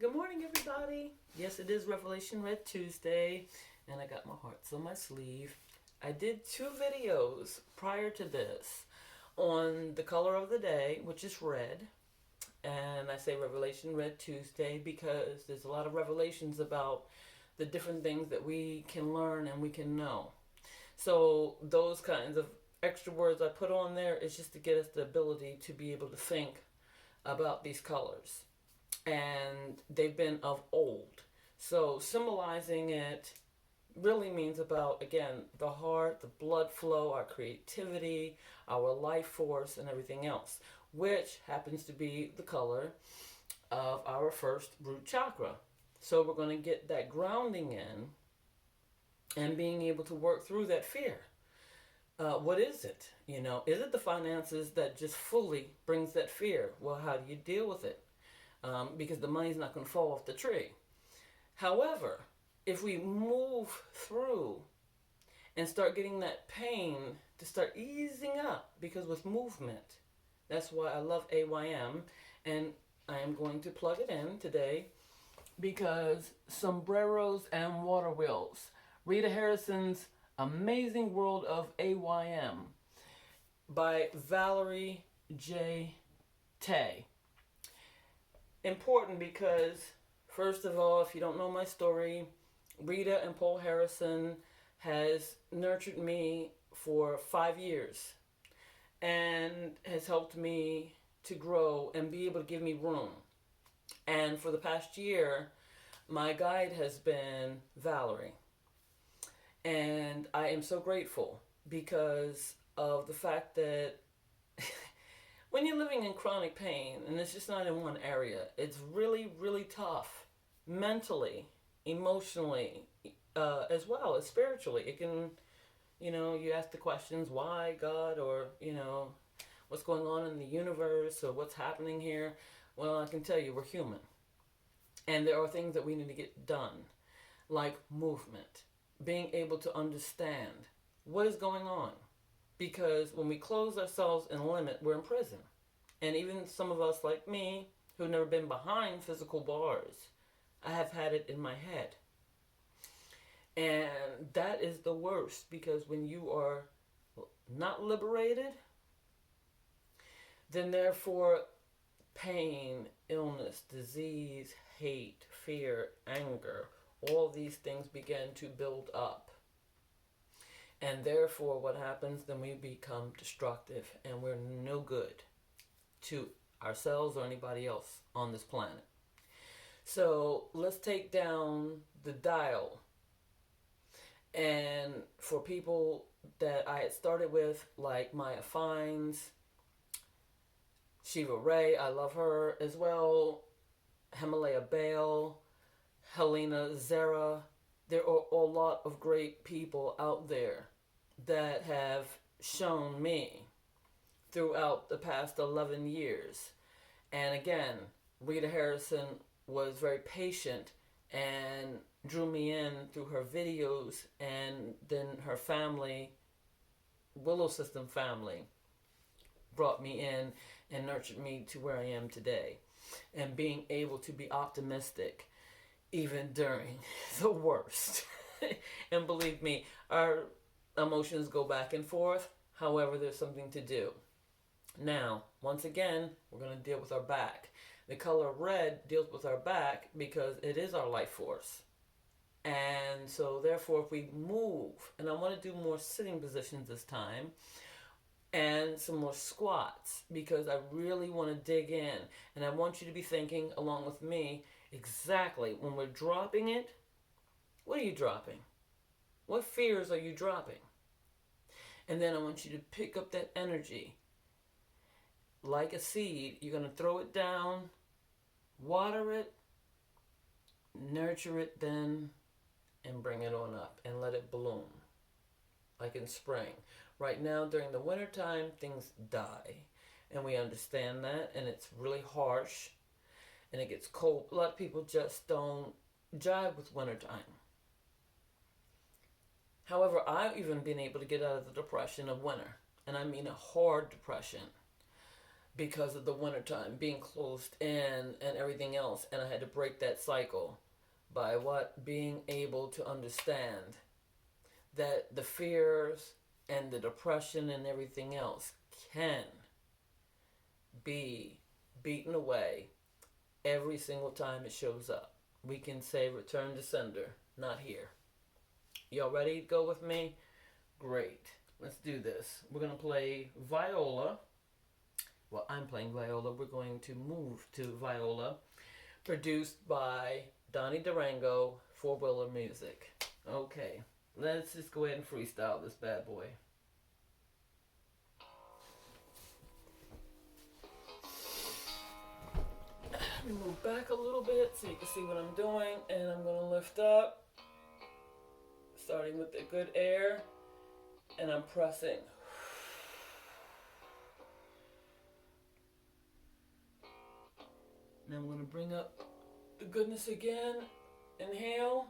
Good morning, everybody. Yes, it is Revelation Red Tuesday, and I got my hearts on my sleeve. I did 2 videos prior to this on the color of the day, which is red. And I say Revelation Red Tuesday because there's a lot of revelations about the different things that we can learn and we can know. So those kinds of extra words I put on there is just to get us the ability to be able to think about these colors. And they've been of old. So symbolizing it really means about, again, the heart, the blood flow, our creativity, our life force, and everything else, which happens to be the color of our first root chakra. So we're going to get that grounding in and being able to work through that fear. What is it? Is it the finances that just fully brings that fear? Well, how do you deal with it? Because the money's not going to fall off the tree. However, if we move through and start getting that pain to start easing up, because with movement, that's why I love AYM, and I am going to plug it in today, because sombreros and water wheels. Rita Harrison's Amazing World of AYM by Valerie J. Tay. Important because, first of all, if you don't know my story, Rita and Paul Harrison has nurtured me for 5 years and has helped me to grow and be able to give me room. And for the past year, my guide has been Valerie. And I am so grateful because of the fact that when you're living in chronic pain, and it's just not in one area, it's really, really tough mentally, emotionally, as well as spiritually. It can, you ask the questions, why God, or, what's going on in the universe, or what's happening here. Well, I can tell you, we're human. And there are things that we need to get done, like movement, being able to understand what is going on. Because when we close ourselves and limit, we're in prison. And even some of us like me, who've never been behind physical bars, I have had it in my head. And that is the worst, because when you are not liberated, then therefore pain, illness, disease, hate, fear, anger, all these things begin to build up. And therefore, what happens, then we become destructive, and we're no good to ourselves or anybody else on this planet. So let's take down the dial. And for people that I had started with, like Maya Fines, Shiva Ray, I love her as well, Himalaya Bale, Helena Zera, there are a lot of great people out there that have shown me throughout the past 11 years. And again, Rita Harrison was very patient and drew me in through her videos, and then her family, Willow System family, brought me in and nurtured me to where I am today. And being able to be optimistic even during the worst. And believe me, our emotions go back and forth. However, there's something to do. Now, once again, we're going to deal with our back. The color red deals with our back because it is our life force. And so therefore, if we move, and I want to do more sitting positions this time, and some more squats, because I really want to dig in. And I want you to be thinking, along with me, exactly when we're dropping it, what are you dropping? What fears are you dropping? And then I want you to pick up that energy. Like a seed, you're going to throw it down, water it, nurture it then, and bring it on up and let it bloom. Like in spring. Right now, during the wintertime, things die. And we understand that, and it's really harsh, and it gets cold. A lot of people just don't jive with wintertime. However, I've even been able to get out of the depression of winter. And I mean a hard depression. because of the wintertime, being closed in and everything else. And I had to break that cycle by what? Being able to understand that the fears and the depression and everything else can be beaten away every single time it shows up. We can say return to sender, not here. Y'all ready to go with me? Great. Let's do this. We're going to play viola. Well, I'm playing viola. We're going to move to viola, produced by Donnie Durango, Four Wheeler Music. Okay, let's just go ahead and freestyle this bad boy. Let me move back a little bit so you can see what I'm doing, and I'm going to lift up, starting with the good air, and I'm pressing. Now I'm going to bring up the goodness again. Inhale.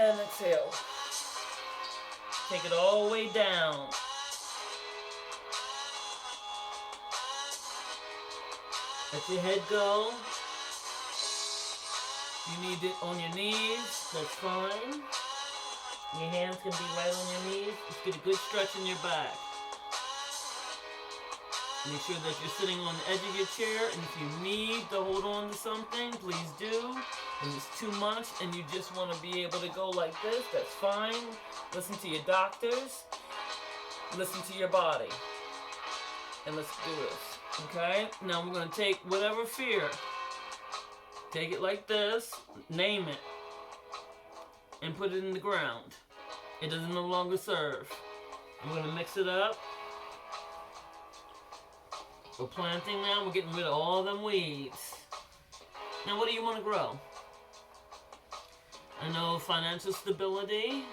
And exhale. Take it all the way down. Let your head go. You need it on your knees. That's fine. Your hands can be right on your knees. Just get a good stretch in your back. Make sure that you're sitting on the edge of your chair, and if you need to hold on to something, please do. If it's too much and you just want to be able to go like this, that's fine. Listen to your doctors. Listen to your body. And let's do this, okay? Now we're going to take whatever fear. Take it like this, name it, and put it in the ground. It doesn't no longer serve. I'm going to mix it up. We're planting now. We're getting rid of all them weeds. Now, what do you want to grow? I know financial stability.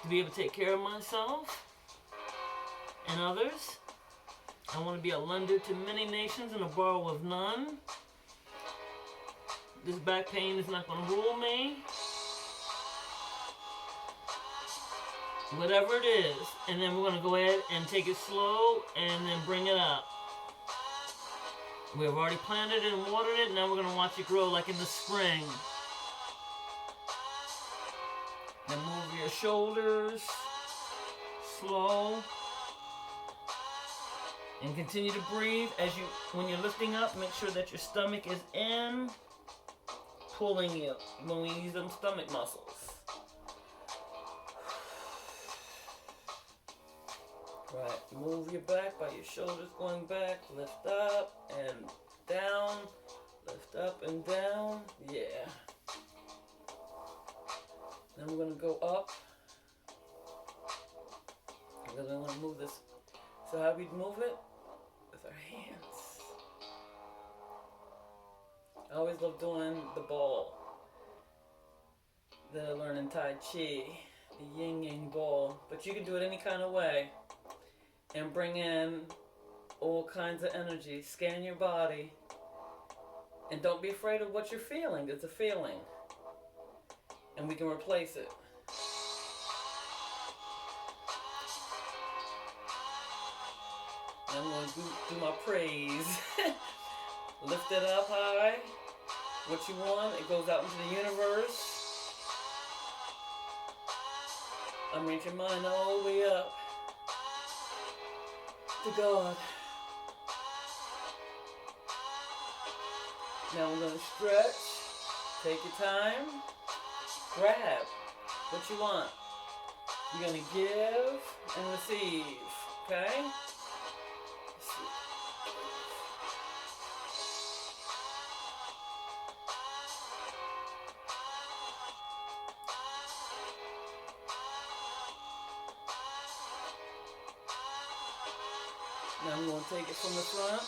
To be able to take care of myself and others. I want to be a lender to many nations and a borrower of none. This back pain is not going to rule me. Whatever it is, and then we're going to go ahead and take it slow and then bring it up. We've already planted it and watered it, now we're going to watch it grow like in the spring. Then move your shoulders, slow, and continue to breathe. When you're lifting up, make sure that your stomach is in, pulling you when we use them stomach muscles. Right, move your back by your shoulders going back, lift up and down, lift up and down, yeah. Then we're going to go up, because I want to move this. So how we move it? With our hands. I always love doing the ball that I learned in Tai Chi, the yin yang ball, but you can do it any kind of way. And bring in all kinds of energy. Scan your body. And don't be afraid of what you're feeling. It's a feeling. And we can replace it. And I'm going to do my praise. Lift it up high. What you want, it goes out into the universe. I'm reaching mine all the way up. To God. Now we're going to stretch. Take your time. Grab what you want. You're going to give and receive. Okay? Now I'm going to take it from the front.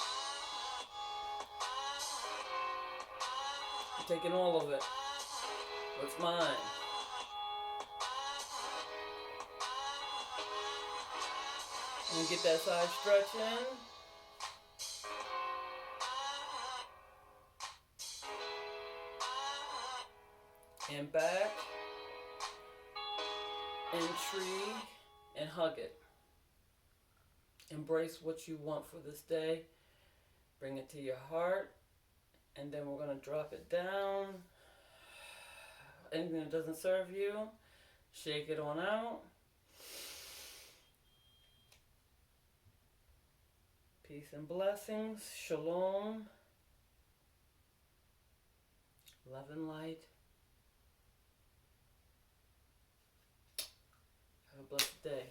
I'm taking all of it. It's mine. And get that side stretch in. And back. And tree. And hug it. Embrace what you want for this day. Bring it to your heart. And then we're going to drop it down. Anything that doesn't serve you, shake it on out. Peace and blessings. Shalom. Love and light. Have a blessed day.